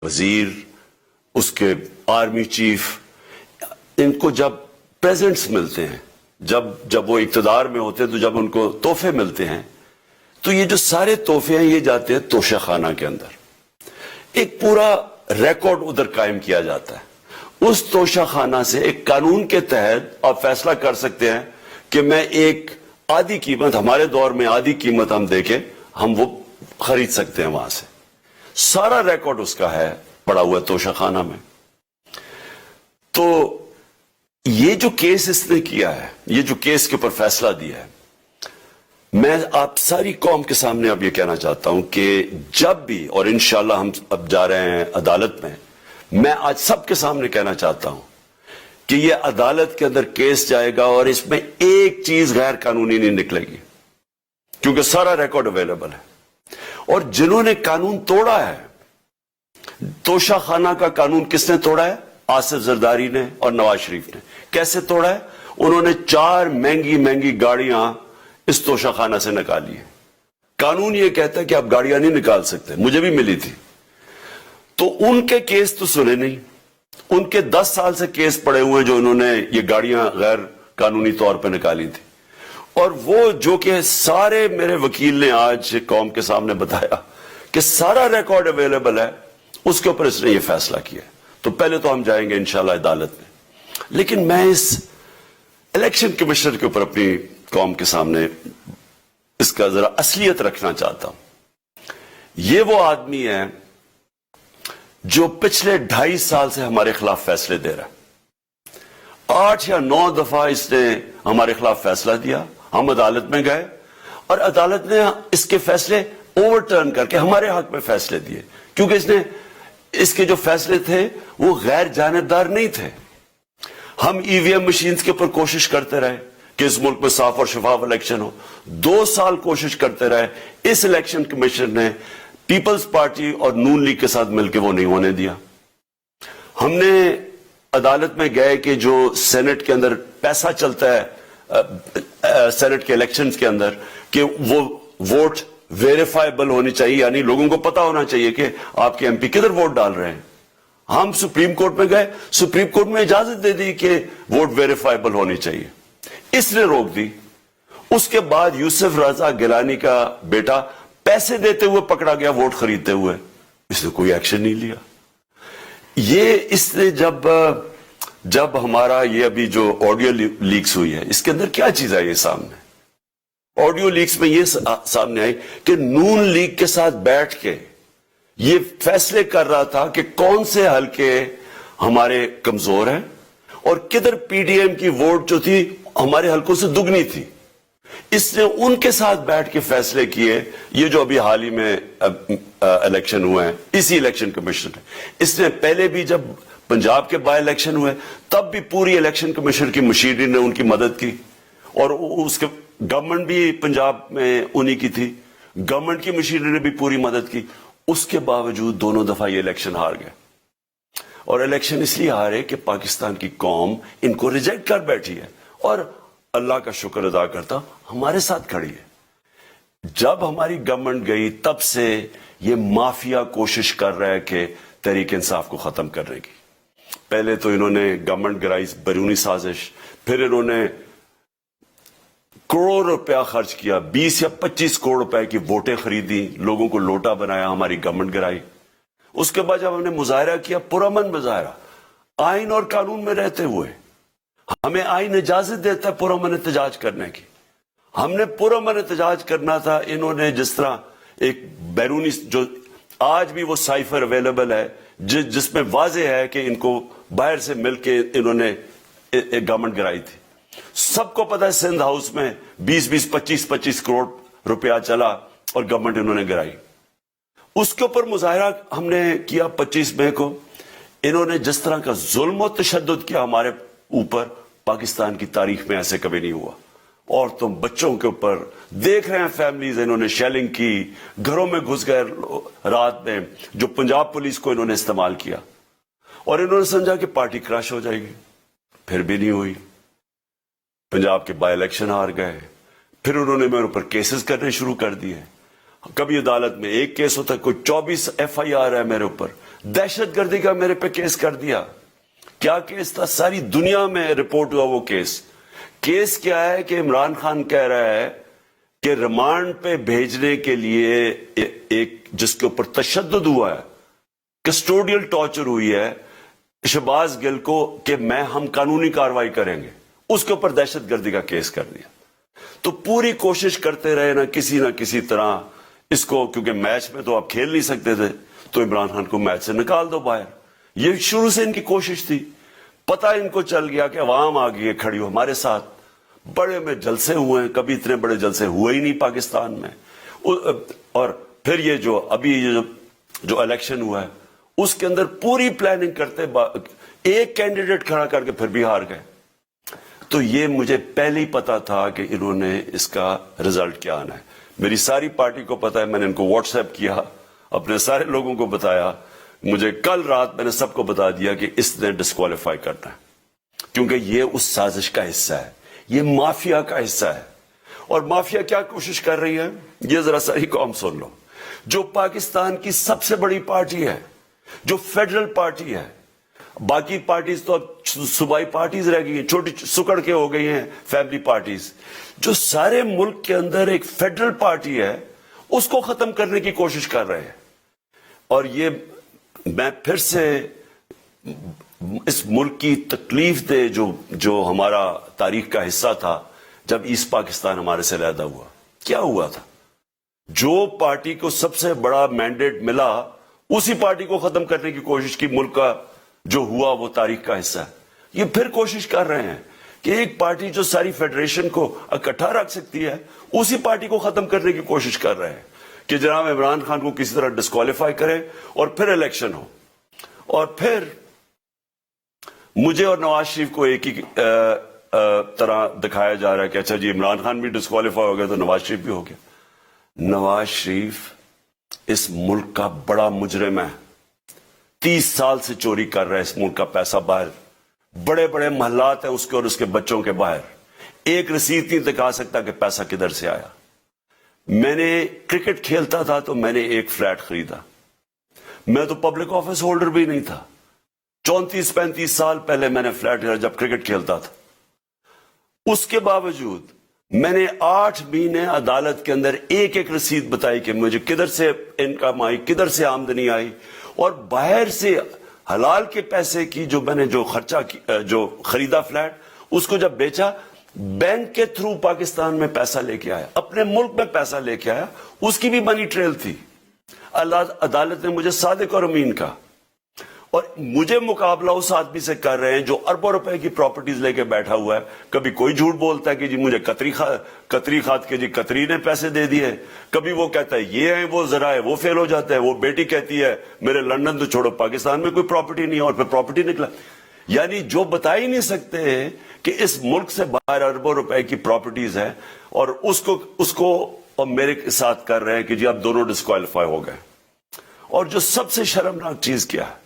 وزیر، اس کے army chief, ان کو جب پریزنٹس ملتے ہیں، جب وہ اقتدار میں ہوتے ہیں، تو جب ان کو تحفے ملتے ہیں، تو یہ جو سارے تحفے ہیں یہ جاتے ہیں توشہ خانہ کے اندر. ایک پورا ریکارڈ ادھر قائم کیا جاتا ہے. اس توشہ خانہ سے ایک قانون کے تحت آپ فیصلہ کر سکتے ہیں کہ میں ایک آدھی قیمت، ہمارے دور میں آدھی قیمت ہم دے کے ہم وہ خرید سکتے ہیں وہاں سے. سارا ریکارڈ اس کا ہے پڑا ہوا ہے توشہ خانہ میں. تو یہ جو کیس اس نے کیا ہے، یہ جو کیس کے اوپر فیصلہ دیا ہے، میں آپ ساری قوم کے سامنے اب یہ کہنا چاہتا ہوں کہ جب بھی، اور انشاءاللہ ہم اب جا رہے ہیں عدالت میں آج سب کے سامنے کہنا چاہتا ہوں کہ یہ عدالت کے اندر کیس جائے گا اور اس میں ایک چیز غیر قانونی نہیں نکلے گی، کیونکہ سارا ریکارڈ اویلیبل ہے. اور جنہوں نے قانون توڑا ہے، توشہ خانہ کا قانون کس نے توڑا ہے؟ آصف زرداری نے اور نواز شریف نے. کیسے توڑا ہے؟ انہوں نے 4 مہنگی گاڑیاں اس توشہ خانہ سے نکالی ہیں. قانون یہ کہتا ہے کہ آپ گاڑیاں نہیں نکال سکتے، مجھے بھی ملی تھی. تو ان کے کیس تو سنے نہیں، ان کے 10 سال سے کیس پڑے ہوئے جو انہوں نے یہ گاڑیاں غیر قانونی طور پہ نکالی تھی. اور وہ جو کہ سارے میرے وکیل نے آج قوم کے سامنے بتایا کہ سارا ریکارڈ اویلیبل ہے، اس کے اوپر اس نے یہ فیصلہ کیا. تو پہلے تو ہم جائیں گے انشاءاللہ عدالت میں، لیکن میں اس الیکشن کمشنر کے اوپر اپنی قوم کے سامنے اس کا ذرا اصلیت رکھنا چاہتا ہوں. یہ وہ آدمی ہے جو پچھلے 2.5 سال سے ہمارے خلاف فیصلے دے رہا ہے. 8 یا 9 دفعہ اس نے ہمارے خلاف فیصلہ دیا، ہم عدالت میں گئے اور عدالت نے اس کے فیصلے اوور ٹرن کر کے ہمارے حق میں فیصلے دیے، کیونکہ اس کے جو فیصلے تھے وہ غیر جانبدار نہیں تھے. ہم ای وی ایم مشینز کے اوپر کوشش کرتے رہے کہ اس ملک میں صاف اور شفاف الیکشن ہو. 2 سال کوشش کرتے رہے. اس الیکشن کمیشن نے پیپلز پارٹی اور نون لیگ کے ساتھ مل کے وہ نہیں ہونے دیا. ہم نے عدالت میں گئے کہ جو سینٹ کے اندر پیسہ چلتا ہے سینٹ کے الیکشنز کے اندر، کہ وہ ووٹ ویریفائبل ہونی چاہیے، یعنی لوگوں کو پتا ہونا چاہیے کہ آپ کے ایم پی کدھر ووٹ ڈال رہے ہیں. ہم سپریم کورٹ میں گئے، سپریم کورٹ میں اجازت دے دی کہ ووٹ ویریفائبل ہونی چاہیے، اس نے روک دی. اس کے بعد یوسف رضا گیلانی کا بیٹا پیسے دیتے ہوئے پکڑا گیا ووٹ خریدتے ہوئے، اس نے کوئی ایکشن نہیں لیا. یہ اس نے جب ہمارا یہ ابھی جو آڈیو لیکس ہوئی ہے، اس کے اندر کیا چیز آئی ہے سامنے؟ آڈیو لیکس میں یہ سامنے آئی کہ نون لیگ کے ساتھ بیٹھ کے یہ فیصلے کر رہا تھا کہ کون سے حلقے ہمارے کمزور ہیں اور کدھر پی ڈی ایم کی ووٹ جو تھی ہمارے حلقوں سے دگنی تھی. اس نے ان کے ساتھ بیٹھ کے فیصلے کیے. یہ جو ابھی حال ہی میں الیکشن ہوئے ہیں، اسی الیکشن کمیشن نے، اس نے پہلے بھی جب پنجاب کے بائی الیکشن ہوئے تب بھی پوری الیکشن کمیشن کی مشینری نے ان کی مدد کی، اور اس کے گورنمنٹ بھی پنجاب میں انہی کی تھی، گورنمنٹ کی مشینری نے بھی پوری مدد کی. اس کے باوجود دونوں دفعہ یہ الیکشن ہار گئے. اور الیکشن اس لیے ہارے کہ پاکستان کی قوم ان کو ریجیکٹ کر بیٹھی ہے، اور اللہ کا شکر ادا کرتا ہمارے ساتھ کھڑی ہے. جب ہماری گورنمنٹ گئی تب سے یہ مافیا کوشش کر رہا ہے کہ تحریک انصاف کو ختم کرنے کی. پہلے تو انہوں نے گورنمنٹ گرائی بیرونی سازش، پھر انہوں نے کروڑ روپیہ خرچ کیا، 20 یا 25 کروڑ روپے کی ووٹیں خریدی، لوگوں کو لوٹا بنایا، ہماری گورنمنٹ گرائی. اس کے بعد جب ہم نے مظاہرہ کیا، پرامن مظاہرہ، آئین اور قانون میں رہتے ہوئے، ہمیں آئین اجازت دیتا ہے پرامن احتجاج کرنے کی، ہم نے پرامن احتجاج کرنا تھا. انہوں نے جس طرح ایک بیرونی، جو آج بھی وہ سائفر اویلیبل ہے جس میں واضح ہے کہ ان کو باہر سے مل کے انہوں نے ایک گورنمنٹ گرائی تھی. سب کو پتا ہے سندھ ہاؤس میں 20 25 کروڑ روپیہ چلا اور گورنمنٹ انہوں نے گرائی. اس کے اوپر مظاہرہ ہم نے کیا 25 مئی کو. انہوں نے جس طرح کا ظلم و تشدد کیا ہمارے اوپر، پاکستان کی تاریخ میں ایسے کبھی نہیں ہوا. عورتوں بچوں کے اوپر دیکھ رہے ہیں فیملیز، انہوں نے شیلنگ کی، گھروں میں گھس گئے رات میں، جو پنجاب پولیس کو انہوں نے استعمال کیا. اور انہوں نے سمجھا کہ پارٹی کراش ہو جائے گی، پھر بھی نہیں ہوئی. پنجاب کے بائی الیکشن ہار گئے. پھر انہوں نے میرے اوپر کیسز کرنے شروع کر دیے. کبھی عدالت میں ایک کیس ہوتا ہے، کوئی 24 ایف آئی آر ہے میرے اوپر. دہشت گردی کا میرے پہ کیس کر دیا. کیا کیس تھا؟ ساری دنیا میں رپورٹ ہوا وہ کیس. کیس کیا ہے کہ عمران خان کہہ رہا ہے کہ ریمانڈ پہ بھیجنے کے لیے ایک جس کے اوپر تشدد ہوا ہے, کسٹوڈیل ٹارچر ہوئی ہے شہباز گل کو, کہ ہم قانونی کاروائی کریں گے, اس کے اوپر دہشت گردی کا کیس کر دیا. تو پوری کوشش کرتے رہے نہ کسی طرح اس کو, کیونکہ میچ میں تو آپ کھیل نہیں سکتے تھے, تو عمران خان کو میچ سے نکال دو باہر. یہ شروع سے ان کی کوشش تھی. پتہ ان کو چل گیا کہ عوام آ گئی ہے کھڑی ہو ہمارے ساتھ. بڑے میں جلسے ہوئے ہیں, کبھی اتنے بڑے جلسے ہوئے ہی نہیں پاکستان میں. اور پھر یہ جو ابھی جو الیکشن ہوا ہے اس کے اندر پوری پلاننگ کرتے ایک کینڈیڈیٹ کھڑا کر کے پھر بھی ہار گئے. تو یہ مجھے پہلے ہی پتا تھا کہ انہوں نے اس کا رزلٹ کیا آنا ہے. میری ساری پارٹی کو پتا ہے, میں نے ان کو واٹس ایپ کیا, اپنے سارے لوگوں کو بتایا. مجھے کل رات میں نے سب کو بتا دیا کہ اس نے ڈسکوالیفائی کرنا ہے, کیونکہ یہ اس سازش کا حصہ ہے, یہ مافیا کا حصہ ہے. اور مافیا کیا کوشش کر رہی ہے یہ ذرا ساری قوم سن لو. جو پاکستان کی سب سے بڑی پارٹی ہے, جو فیڈرل پارٹی ہے, باقی پارٹیز تو اب صوبائی پارٹیز رہ گئی ہیں, چھوٹی سکڑ کے ہو گئی ہیں فیملی پارٹیز. جو سارے ملک کے اندر ایک فیڈرل پارٹی ہے اس کو ختم کرنے کی کوشش کر رہے ہیں. اور یہ میں پھر سے اس ملک کی تکلیف دے جو ہمارا تاریخ کا حصہ تھا, جب ایسٹ پاکستان ہمارے سے علیحدہ ہوا, کیا ہوا تھا؟ جو پارٹی کو سب سے بڑا مینڈیٹ ملا اسی پارٹی کو ختم کرنے کی کوشش کی. ملک کا جو ہوا وہ تاریخ کا حصہ ہے. یہ پھر کوشش کر رہے ہیں کہ ایک پارٹی جو ساری فیڈریشن کو اکٹھا رکھ سکتی ہے اسی پارٹی کو ختم کرنے کی کوشش کر رہے ہیں کہ جناب عمران خان کو کسی طرح ڈسکوالیفائی کرے اور پھر الیکشن ہو. اور پھر مجھے اور نواز شریف کو ایک ہی طرح دکھایا جا رہا ہے کہ اچھا جی عمران خان بھی ڈسکوالیفائی ہو گیا تو نواز شریف بھی ہو گیا. نواز شریف اس ملک کا بڑا مجرم ہے, 30 سال سے چوری کر رہا ہے اس ملک کا پیسہ باہر. بڑے بڑے محلات ہیں اس کے اور اس کے بچوں کے باہر, ایک رسید نہیں دکھا سکتا کہ پیسہ کدھر سے آیا. میں نے کرکٹ کھیلتا تھا تو میں نے ایک فلیٹ خریدا, میں تو پبلک آفس ہولڈر بھی نہیں تھا. 34-35 سال پہلے میں نے فلیٹ خریدا جب کرکٹ کھیلتا تھا. اس کے باوجود میں نے 8 مہینے عدالت کے اندر ایک رسید بتائی کہ مجھے کدھر سے انکم آئی, کدھر سے آمدنی آئی, اور باہر سے حلال کے پیسے کی جو میں نے جو خریدا فلیٹ, اس کو جب بیچا بینک کے تھرو پاکستان میں پیسہ لے کے آیا, اپنے ملک میں پیسہ لے کے آیا, اس کی بھی منی ٹریل تھی. عدالت نے مجھے صادق اور امین کہا, اور مجھے مقابلہ اس آدمی سے کر رہے ہیں جو اربوں روپے کی پراپرٹیز لے کے بیٹھا ہوا ہے. کبھی کوئی جھوٹ بولتا ہے کہ جی مجھے قطری کھاد کے جی قطری نے پیسے دے دیے, کبھی وہ کہتا ہے یہ ہے وہ ذرا ہے, وہ فیل ہو جاتا ہے. وہ بیٹی کہتی ہے میرے لندن تو چھوڑو پاکستان میں کوئی پراپرٹی نہیں ہے, اور پھر پراپرٹی نکلا. یعنی جو بتا ہی نہیں سکتے کہ اس ملک سے باہر اربوں روپے کی پراپرٹیز ہیں, اور اس کو اور میرے ساتھ کر رہے ہیں کہ جی اب دونوں ڈسکوالیفائی ہو گئے. اور جو سب سے شرمناک چیز کیا ہے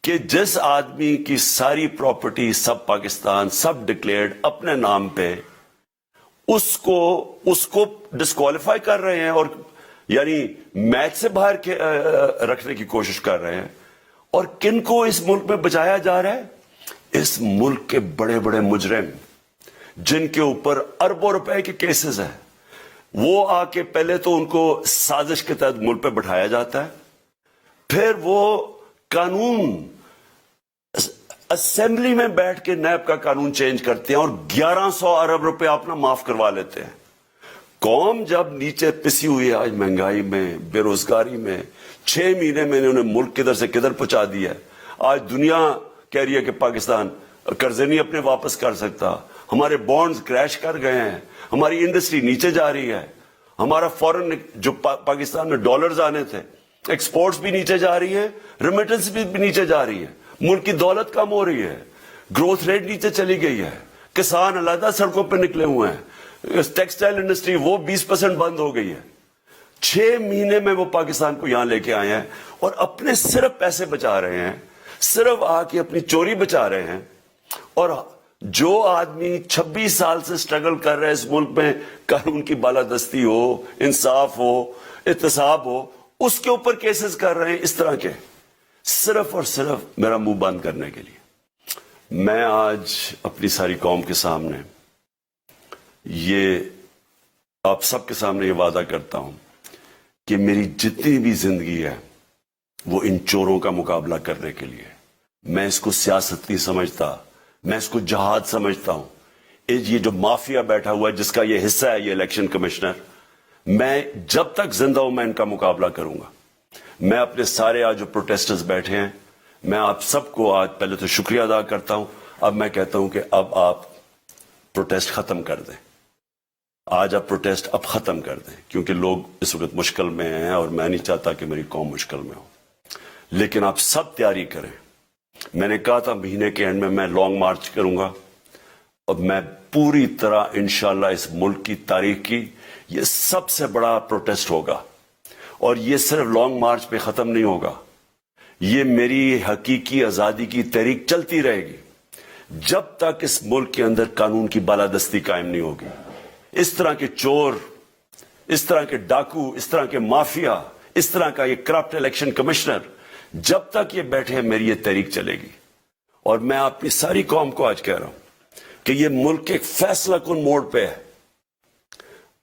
کہ جس آدمی کی ساری پراپرٹی سب پاکستان سب ڈکلیئرڈ اپنے نام پہ, اس کو ڈسکوالیفائی کر رہے ہیں, اور یعنی میچ سے باہر رکھنے کی کوشش کر رہے ہیں. اور کن کو اس ملک میں بچایا جا رہا ہے؟ اس ملک کے بڑے بڑے مجرم جن کے اوپر اربوں روپے کے کیسز ہیں, وہ آ کے پہلے تو ان کو سازش کے تحت ملک پہ بٹھایا جاتا ہے, پھر وہ قانون اسمبلی میں بیٹھ کے نیب کا قانون چینج کرتے ہیں اور 1100 ارب روپے اپنا معاف کروا لیتے ہیں. قوم جب نیچے پسی ہوئی ہے آج مہنگائی میں, بے روزگاری میں, 6 مہینے میں انہوں نے ملک کدھر سے کدھر پہنچا دیا ہے. آج دنیا کہہ رہی ہے کہ پاکستان قرضے نہیں اپنے واپس کر سکتا, ہمارے بانڈز کریش کر گئے ہیں, ہماری انڈسٹری نیچے جا رہی ہے, ہمارا فورن جو پاکستان میں ڈالرز آنے تھے ایکسپورٹس بھی نیچے جا رہی ہے, ریمیٹنس بھی نیچے جا رہی ہے, ملک کی دولت کم ہو رہی ہے, گروتھ ریٹ نیچے چلی گئی ہے, کسان علیحدہ سڑکوں پہ نکلے ہوئے ہیں, ٹیکسٹائل انڈسٹری وہ 20% بند ہو گئی ہے. 6 مہینے میں وہ پاکستان کو یہاں لے کے آئے ہیں اور اپنے صرف پیسے بچا رہے ہیں, صرف آ کے اپنی چوری بچا رہے ہیں. اور جو آدمی 26 سال سے سٹرگل کر رہے ہیں اس ملک میں, قانون کی بالادستی ہو, انصاف ہو, احتساب ہو, اس کے اوپر کیسز کر رہے ہیں اس طرح کے صرف اور صرف میرا منہ بند کرنے کے لیے. میں آج اپنی ساری قوم کے سامنے یہ آپ سب کے سامنے یہ وعدہ کرتا ہوں کہ میری جتنی بھی زندگی ہے وہ ان چوروں کا مقابلہ کرنے کے لیے. میں اس کو سیاست نہیں سمجھتا, میں اس کو جہاد سمجھتا ہوں. یہ جو مافیا بیٹھا ہوا ہے جس کا یہ حصہ ہے یہ الیکشن کمشنر, میں جب تک زندہ ہوں میں ان کا مقابلہ کروں گا. میں اپنے سارے آج جو پروٹیسٹرز بیٹھے ہیں میں آپ سب کو آج پہلے تو شکریہ ادا کرتا ہوں. اب میں کہتا ہوں کہ اب آپ پروٹیسٹ ختم کر دیں. آج آپ پروٹیسٹ اب ختم کر دیں کیونکہ لوگ اس وقت مشکل میں ہیں اور میں نہیں چاہتا کہ میری قوم مشکل میں ہو. لیکن آپ سب تیاری کریں. میں نے کہا تھا مہینے کے اینڈ میں لانگ مارچ کروں گا اور میں پوری طرح انشاءاللہ اس ملک کی تاریخ کی یہ سب سے بڑا پروٹیسٹ ہوگا. اور یہ صرف لانگ مارچ پہ ختم نہیں ہوگا, یہ میری حقیقی آزادی کی تحریک چلتی رہے گی جب تک اس ملک کے اندر قانون کی بالادستی قائم نہیں ہوگی. اس طرح کے چور, اس طرح کے ڈاکو, اس طرح کے مافیا, اس طرح کا یہ کرپٹ الیکشن کمشنر جب تک یہ بیٹھے ہیں میری یہ تحریک چلے گی. اور میں اپنی ساری قوم کو آج کہہ رہا ہوں کہ یہ ملک ایک فیصلہ کن موڑ پہ ہے.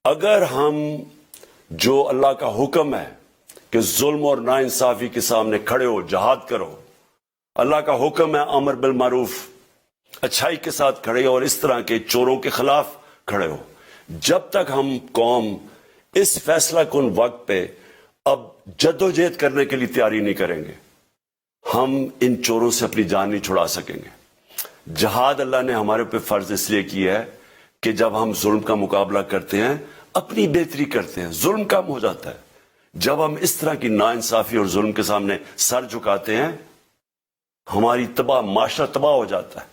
اگر ہم جو اللہ کا حکم ہے کہ ظلم اور ناانصافی کے سامنے کھڑے ہو, جہاد کرو, اللہ کا حکم ہے امر بالمعروف, اچھائی کے ساتھ کھڑے ہو اور اس طرح کے چوروں کے خلاف کھڑے ہو. جب تک ہم قوم اس فیصلہ کن وقت پہ اب جدوجہد کرنے کے لیے تیاری نہیں کریں گے ہم ان چوروں سے اپنی جان نہیں چھڑا سکیں گے. جہاد اللہ نے ہمارے اوپر فرض اس لیے کی ہے کہ جب ہم ظلم کا مقابلہ کرتے ہیں اپنی بہتری کرتے ہیں, ظلم کم ہو جاتا ہے. جب ہم اس طرح کی ناانصافی اور ظلم کے سامنے سر جھکاتے ہیں ہماری معاشرہ تباہ ہو جاتا ہے.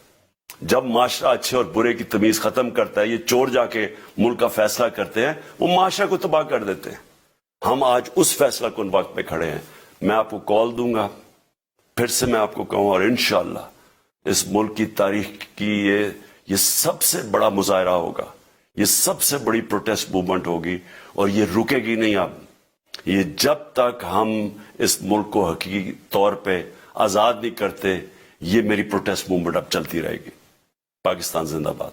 جب معاشرہ اچھے اور برے کی تمیز ختم کرتا ہے, یہ چور جا کے ملک کا فیصلہ کرتے ہیں, وہ معاشرہ کو تباہ کر دیتے ہیں. ہم آج اس فیصلہ کن وقت پہ کھڑے ہیں. میں آپ کو کال دوں گا, پھر سے میں آپ کو کہوں, اور انشاءاللہ اس ملک کی تاریخ کی یہ سب سے بڑا مظاہرہ ہوگا, یہ سب سے بڑی پروٹیسٹ موومنٹ ہوگی اور یہ رکے گی نہیں. اب یہ جب تک ہم اس ملک کو حقیقی طور پہ آزاد نہیں کرتے یہ میری پروٹیسٹ موومنٹ اب چلتی رہے گی. پاکستان زندہ باد.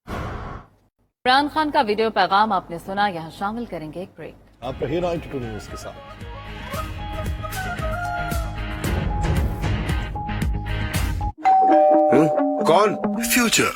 عمران خان کا ویڈیو پیغام آپ نے سنا, یہاں شامل کریں گے ایک بریک. آپ رہیے نا انٹرٹو نیوز کے ساتھ. کون؟ فیوچر.